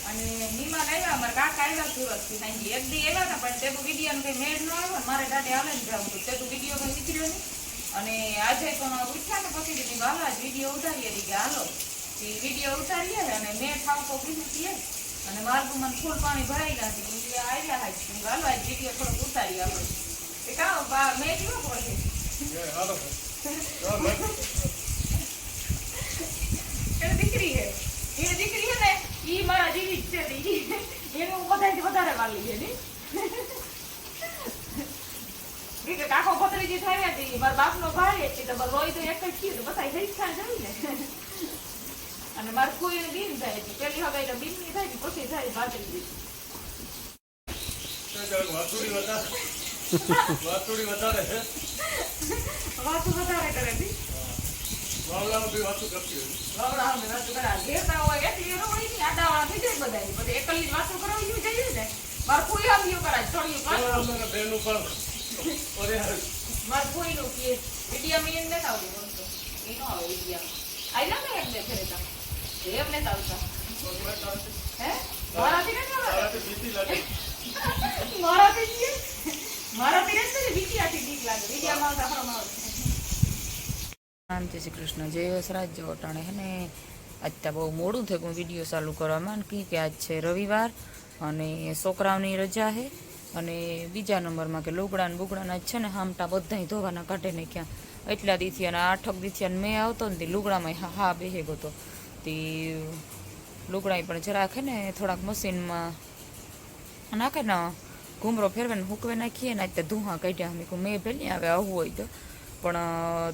અને નીમાન આવ્યા અમારા કાકા આવ્યા સુરતથી સાંજે એક દી આવ્યા હતા પણ તેનું વિડીયો કઈ મેળ ન આવ્યો મારે દાદે હાલે ને જવું હતું તેનું વિડીયો કઈ નીકળ્યો નહીં અને આજે પણ ઉઠ્યા ને પછી દીધી હાલો વિડીયો ઉતારીએ કે હાલો વિડીયો ઉતારીએ અને મેં ઠાવકો કીધું છીએ અને માર્ગું મને ફૂલ પાણી ભરાઈ નથી આવ્યા હાલ હાલો આજ વિડીયો થોડોક ઉતારી આપણે એ કાં મેં કેવો પડે દીકરી હે એ દીકરી હે ને ઈ મારા જેવી જ છે એનું બધાથી વધારે વાલી છે ને કે કાકો પતરીજી થયા હતી મારા બાપનો ભાઈ હતી તો રોઈ તો એક જ કીધું બધા ઈચ્છા જવી ને અને મારે કોઈને બીન થાય હતી પેલી હવે એટલે બીનની થાય પછી થાય ભાતરીજી વાતું વધારે કરે હતી એકલી વાતો કરાવી જઈએ ને મારે કોઈ આવ્યું કરાય છોડ્યું મારે કોઈ નું કે વિડીયો મેં એમ નથી આવતું એ નો આવે વિડીયો આવી ના એમને ફેરેતા એમને આવતા હે મારાથી નથી આવે મારાથી નથી બીજી આથી બીક લાગે વિડીયોમાં આવતા જય શ્રી કૃષ્ણ જય વસરાજ જો અટાણે હે ને અત્યારે બહુ મોડું થયું વિડીયો ચાલુ કરવામાં કે આજ છે રવિવાર અને છોકરાઓની રજા છે અને બીજા નંબરમાં કે લુગડા ને બુગડાના છે ને હામટા બધા ધોવાના કાઢે ને ક્યાં એટલા દીથી અને 8 દીથી મેં આવતો ને લુગડામાં હા બેહે ગયો તો તે લુગડા પણ જરાક હે ને થોડાક મશીનમાં નાખે ને ઘૂમરો ફેરવે ને હુકવે નાખીએ ને અત્યારે ધુહા કાઢ્યા મેં ભેલી આવે આવું હોય તો પણ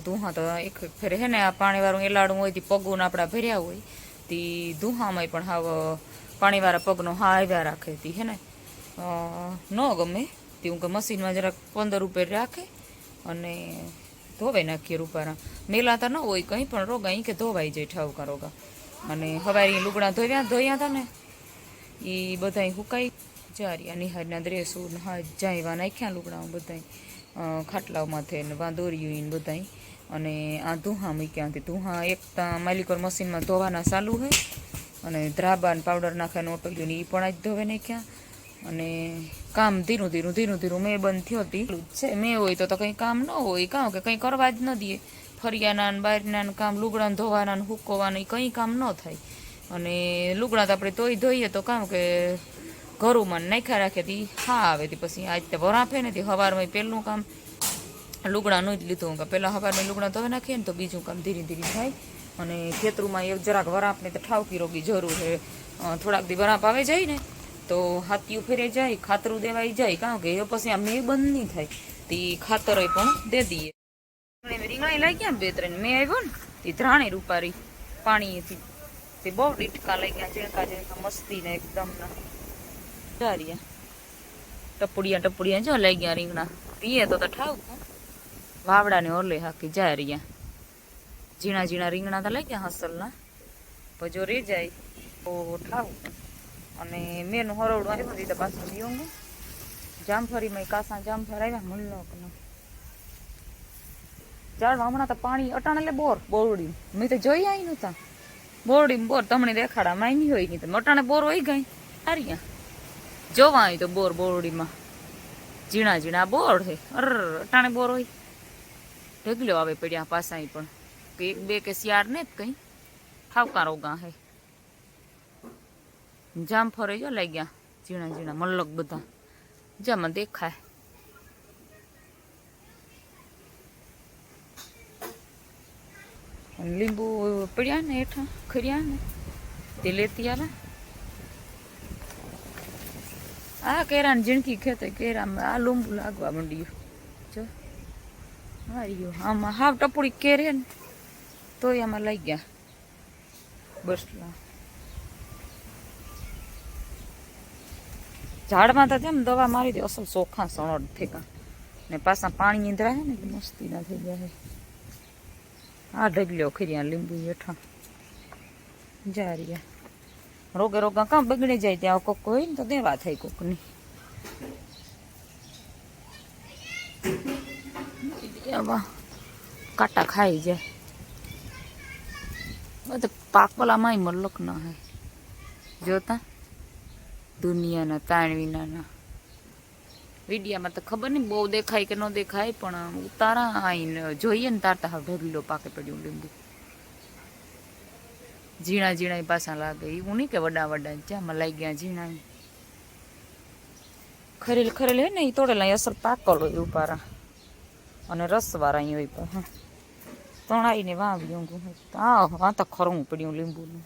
ધુહા તો એક ફેરે હે ને આ પાણીવાળું એલાડું હોય તે પગું આપણા ભર્યા હોય તે ધુહામાં પણ હાવ પાણીવાળા પગનો હા આવ્યા રાખે તે હે ને ન ગમે તે હું કે મશીનમાં જરાક 15 રૂપિયા રાખે અને ધોવાઈ નાખીએ રૂપારા મેલાતા ન હોય કંઈ પણ રોગા અહીં કે ધોવાઈ જાય ઠાવકા રોગા અને હવારી લુગડા ધોયા હતા ને એ બધા હુકાઈ જાર્યા નિહાળના ડ્રેસો હા જાયવા નાખ્યા લુગડા બધા ખાટલાઓમાંથી ને વાંદોર્યું ને બધા અને આ ધુહા મૂક્યા હતી ધુહા એક માલિકોર મશીનમાં ધોવાના ચાલુ હોય અને ધ્રાબા પાવડર નાખીને ઓટલ્યું ને એ પણ આજ ધોવે નાખ્યા અને કામ ધીરું ધીરું મેં બંધ થયો હતી છે મેં હોય તો કંઈ કામ ન હોય કામ કે કંઈ કરવા જ ન દે ફરિયાના ને બહારના કામ લુગડાને ધોવાના ને હુકવવાના કંઈ કામ ન થાય અને લુગડા તો આપણે ધોઈએ તો કામ કે ઘરોમાં નાખ્યા રાખે તી હા આવે તી પછી આજ તો વરાપે ને તે સવારમાં પહેલું કામ લુગડાનું જ લીધું કે પહેલાં સવારમાં લુગડા ધોઈ નાખીએ ને તો બીજું કામ ધીરે ધીરે થાય અને ખેતરમાં એક જરાક વરાપને તો ઠાવકી રોગી જરૂર છે થોડાક દી વરાપ આવે જાય ને તો હાથિયું ફેરે જાય ખાતરું દેવાઈ જાય કારણ કે એ પછી આ મેં બંધ નહીં થાય તે ખાતર પણ દે દઈએ રીંગણા લઈ ગયા 2-3 મેં આવ્યો ને એ ધ્રાણી રૂપારી પાણીથી તે બહુ ડીટકા લઈ ગયા ઝીણકા મસ્તી ને એકદમ જારિયા ટપુડિયા જો લઈ ગયા રીંગણા પીએ તો ઠાવ વાવડા ને ઓલે હાકી જારિયા ઝીણા રીંગણા તો લઈ ગયા હસલના તો જો રે જાય તો ઠાવ અને મેનું હરોડું આવ્યું હતી તો પાછું પીવું જામફળીમાં કાસા જામફળ આવ્યા મલ્લોકનો ઝાડમાં હમણાં તો પાણી અટાણ એટલે બોરડી મેં તો જોઈ આવી નતા બોરડી બોર તમને દેખાડા માંગી હોય નહીં તો અટાણે બોર હોય ગઈ સારી જોવા આવી તો બોરડીમાં ઝીણા બોર છે અટાણે બોર હોય ઢગલો આવે પડ્યા પાસા પણ કે 1-2 કે શિયાળ ને જ કઈ ઠાવકા રોગા હે જામફળે જો લઈ ગયા ઝીણા મલ્લક બધા જામાં દેખાય લીંબુ પડ્યા ને હેઠા ખર્યા ને તે લેતી આવે આ કેરા ને ઝીણકી ખેતે કેરામાં આ લીંબુ લાગવા માંડ્યું જો હાર્યું આમાં હાવ ટપુડી કેરે ને તોય આમાં લઈ ગયા બસલા ઝાડમાં તો તેમ દવા મારી દે અસલ ચોખા સણોડ થેકા ને પાછા પાણી નીંદરા છે ને એટલે મસ્તી ના થઈ ગયા છે આ ઢગલ્યો ખર્યા લીંબુ હેઠા જારિયા રોગા કામ બગડી જાય ત્યાં કોક હોય ને તો દેવા થાય કોકની કાંટા ખાઈ જાય બધે પાકવાલામાં મલ્લક ના હે જોતા દુનિયાના તાણ વિનાના વિડીયામાં તો ખબર નહીં બહુ દેખાય કે ન દેખાય, પણ ઉતારા આઈને જોઈએ ને તારતા હા ઢગલો પાકે પડ્યું લીંબુ. ઝીણા ઝીણા પાછા લાગે એવું નહીં કે વડા વડા જ્યાંમાં લાગી ગયા ઝીણા. ખરેલ ખરેલ હે ને એ તોડેલા અસર પાકલ હોય ઉપારા અને રસવાળા અહીં હોય પણ તણાઈને વાવ્યું હા તો ખરું પડ્યું લીંબુનું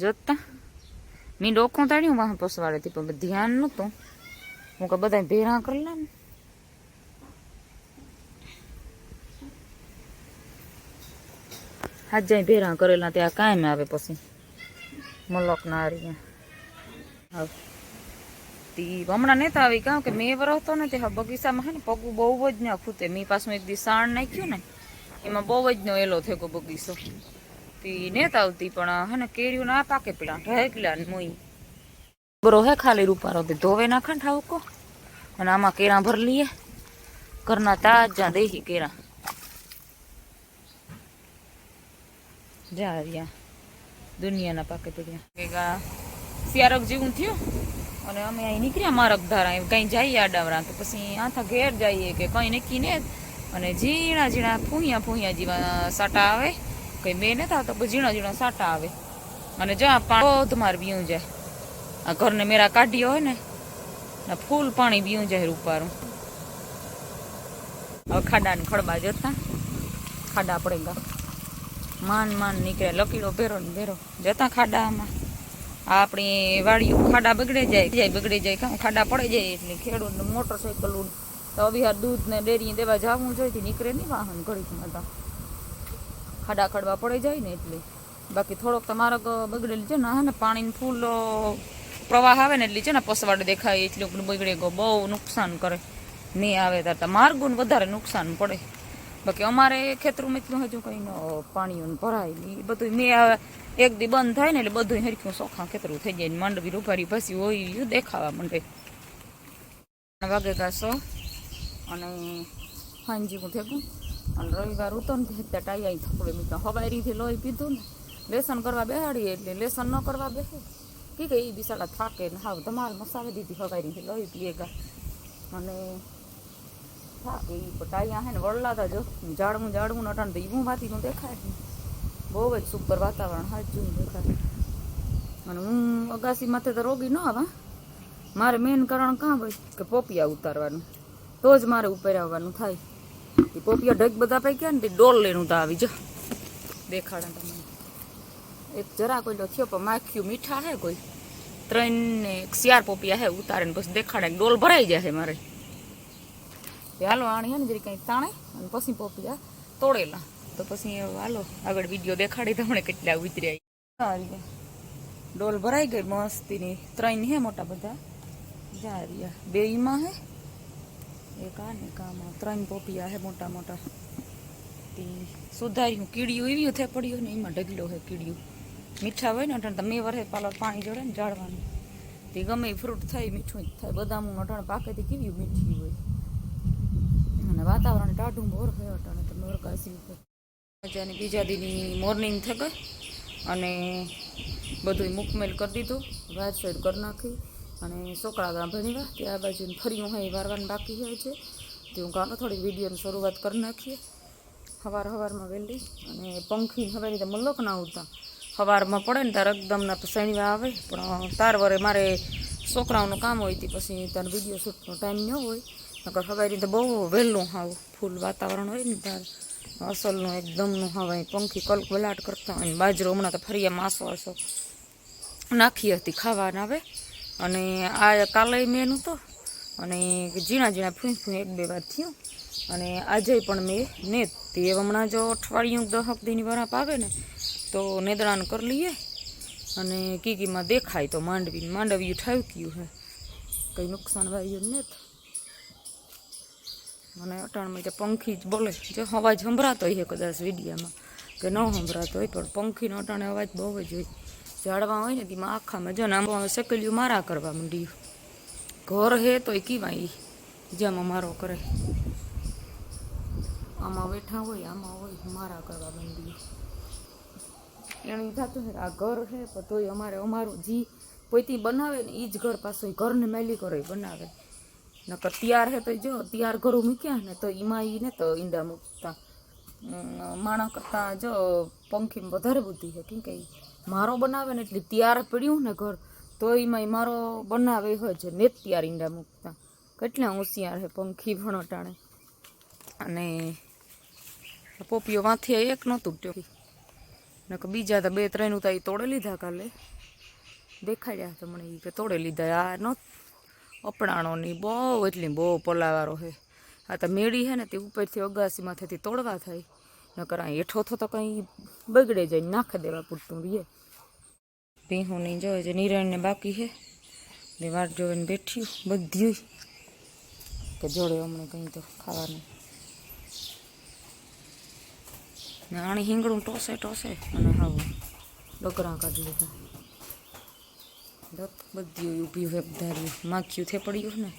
જોતા મેં ડોખું તાડ્યું વાહ પસવાડેથી પણ ધ્યાન નહોતું હું કે બધા ભેરા કરેલા ને હાથ જાય ભેરા કરેલા ત્યાં કાયમ આવે પછી મલક ના રહ્યા હમણાં નેતા આવી કહું કે મેં વરસતો ને તે બગીચામાં હે ને પગું બહુ જ ના ખૂતે મેં પાછું એક દી સાણ નાખ્યું ને એમાં બહુ જ નો એલો થયો બગીચો તી નેતા આવતી પણ હે ને કેરીઓ ના પાકે પેલા ઢેકલા મોઈ બરો હે ખાલી રૂપારો તે ધોવે નાખે ને ઠાવકો અને આમાં કેરા ભર લઈએ ઘરના તાજા દેહી કેરા જા રહ્યા દુનિયાના પાકે પડ્યા સિયારક જેવું થયું અને અમે અહીં નીકળ્યા મારક ધારા કંઈ જઈએ આડાવરા તો પછી આથા ઘેર જઈએ કે કંઈ નક્કી ને અને ઝીણા ઝીણા ફૂંયા જેવા સાટા આવે કંઈ બે ને થતા તો ઝીણા ઝીણા સાટા આવે અને જ્યાં પાણી ધમાર બીયું જાય આ ઘરને મેરા કાઢ્યો હોય ને ફૂલ પાણી બીયું જાય રૂપારું હવે ખાડાને ખડબા જતા ખાડા પડે માન નીકળે લકીડો ભેરો ને ભેરો જતા ખાડામાં આપણી વાડીઓ ખાડા બગડે જાય કામ ખાડા પડે જાય એટલે ખેડૂત મોટરસાઇકલ તો અભી દૂધ ને ડેરી દેવા જવું જોઈએ નીકળે નહીં વાહન ઘડીકમાં તો ખાડા ખડવા પડે જાય ને એટલે બાકી થોડોક તમારો બગડેલી છે ને પાણીનું ફૂલ પ્રવાહ આવે ને એટલે છે ને પસવાડ દેખાય એટલું બગડે ગયો બહુ નુકસાન કરે નહીં આવે ત્યારે માર્ગોને વધારે નુકસાન પડે બાકી અમારે ખેતરમાં એટલું હજુ કંઈ પાણીઓ ભરાય નહીં બધું મેં એક દી બંધ થાય ને એટલે બધું હરખ્યું સોખા ખેતરું થઈ જાય માંડવી રૂપારી પછી હોય દેખાવા માંડે વાગે ગાસો અને હાંજી હું થેકું અને રવિવાર ઉતો ને ત્યાં ટાઈ થકવે મીઠા હવારીથી લોહી પીધું ને લેસન કરવા બેહાડીએ એટલે લેસન ન કરવા બેસે કે એ બિસાડા થાકે ને હાવ ધમાલ મસાવી દીધી હવારીથી લોહી પીએ ગા અને થાકે એ ટાઈયા હે ને વળલાતા જો જાડવું નટાણ તો એવું વાતીનું દેખાય બહુ જ સુપર વાતાવરણ હાજું દેખાય અને હું અગાસી માથે તો રોગી ન આવા મારે મેન કારણ કાં હોય કે પોપિયા ઉતારવાનું તો જ મારે ઉપર આવવાનું થાય એ પોપિયા ઢગ બધા પૈકી ને ડોલ લેનું તો આવી જો દેખાડા તમને એક જરા કોઈ થયો પણ માખ્યું મીઠા હે કોઈ 3 ને 4 પોપિયા હે ઉતારે ને પછી દેખાડે ડોલ ભરાઈ જાય મારે હાલો આણી હે ને જરી કંઈ તાણે અને પછી પોપિયા તોડેલા તો પછી હાલો આગળ વિડીયો દેખાડી તમને કેટલા ઉતર્યા ડોલ ભરાઈ ગઈ મસ્તીની 3 હે મોટા બધા જા રહ્યા 2 માં હે એક આ ને કામાં 3 પોપિયા હે મોટા તે સુધાર્યું કીડિયું એવી થઈ પડ્યું ને એમાં ઢગલો હે કીડિયું મીઠા હોય ને અટણ તમે વરે પાલર પાણી જોડે ને જાળવાનું તે ગમે ફ્રૂટ થાય મીઠું જ થાય બદામનું અટણ પાકેથી કેવી મીઠી હોય અને વાતાવરણ ટાઢું બોર હોય અટણે તો મોરકાસી ઉપર મજાની બીજા દીની મોર્નિંગ થઈ ગઈ અને બધું મુકમેલ કરી દીધું વાત સાઈડ કરી નાખી અને છોકરા ભણીવા ત્યાં બાજુ ફર્યું હોય વારવાનું બાકી હોય છે તે હું કાનો થોડી વિડીયોની શરૂઆત કરી નાખીએ સવારમાં વહેલી અને પંખી હવે તો મલ્લોક ના ઉડતા સવારમાં પડે ને ત્યારે એકદમના શનિવાર આવે પણ તાર વરે મારે છોકરાઓનું કામ હોય તે પછી તાર વિડીયો શૂટનો ટાઈમ ન હોય નકર સવારે તો બહુ વહેલું હાવ ફૂલ વાતાવરણ હોય ને તાર અસલનું એકદમનું હવે પંખી કલકલાટ કરતા હોય બાજરો હમણાં તો ફરિયામાં આસો નાખી હતી ખાવાના આવે અને આ કાલે મેનું તો અને ઝીણા ફૂં 1-2 વાર થયું અને આજે પણ મેં ને તે હમણાં જો અઠવાડિયું 10 દીની વરાપ આવે ને તો નેદડાન કરી લઈએ અને કીકીમાં દેખાય તો માંડવી ઠાવક્યું હે કંઈ નુકસાન વાયું ને અને અટાણમાં જે પંખી જ બોલે જો અવાજ સંભળાતો હોય કદાચ વિડીયામાં કે ન સંભળાતો હોય પણ પંખીનો અટાણે અવાજ બહુ જ હોય ઝાડવા હોય ને તેમાં આખામાં જો ને આમ સકેલિયું મારા કરવા માંડ્યું ઘર હે તો એ કીવાય જેમાં મારો કરે આમાં બેઠા હોય આમાં હોય મારા કરવા માંડ્યું એને થતું છે આ ઘર છે પણ તોય અમારું પોઈથી બનાવે ને એ જ ઘર પાછું ઘરને મેલી કરે બનાવે. નકર તૈયાર હે તો જો તૈયાર ઘરું મૂક્યા ને તો એમાં એ ને તો ઈંડા મૂકતા માણા કરતાં જો પંખીમાં વધારે બુદ્ધિ છે. કેમ કે મારો બનાવે ને એટલે તૈયાર પડ્યું ને ઘર તો એમાં મારો બનાવે હોય છે ને તૈયાર ઈંડા મૂકતા. કેટલા હોશિયાર છે પંખી પણ અટાણે. અને પોપિયો વાંથી એક નહોતું ટ્યો નકર બીજા તો 2-3 ઉતા એ તોડે લીધા કાલે દેખાડ્યા તો મને કે તોડે લીધા. આ ન અપણાણો ની બહુ પલાવારો છે. આ તો મેળી છે ને તે ઉપરથી અગાસીમાંથી તોડવા થાય નકર આ હેઠો તો કંઈ બગડે જાય નાખી દેવા પૂરતું રહીએ. ભીહુંની જો જે નિરાણને બાકી છે ને વાટ જોઈને બેઠ્યું બધ્યું કે જોડે હમણાં કંઈ તો ખાવાનું ને આણી હિંગડું ટોસે અને હા ડગરા કાઢી લીધા. બધી ઊભી હોય ધાર્યું માખ્યું થઈ પડ્યું ને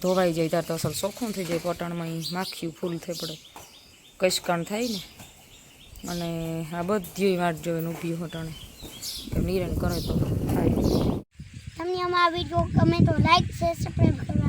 ધોવાઈ જાય ત્યારે તો અસલ ચોખ્ખું થઈ જાય. પટાણમાં માખ્યું ફૂલ થઈ પડે કશકાણ થાય ને. અને આ બધી વાટ જોઈને ઊભી હોટાણે નિરણ કરે તો થાય. તમને અમારા વિડીયો ગમે તો લાઈક શેર સબસ્ક્રાઈબ કરવા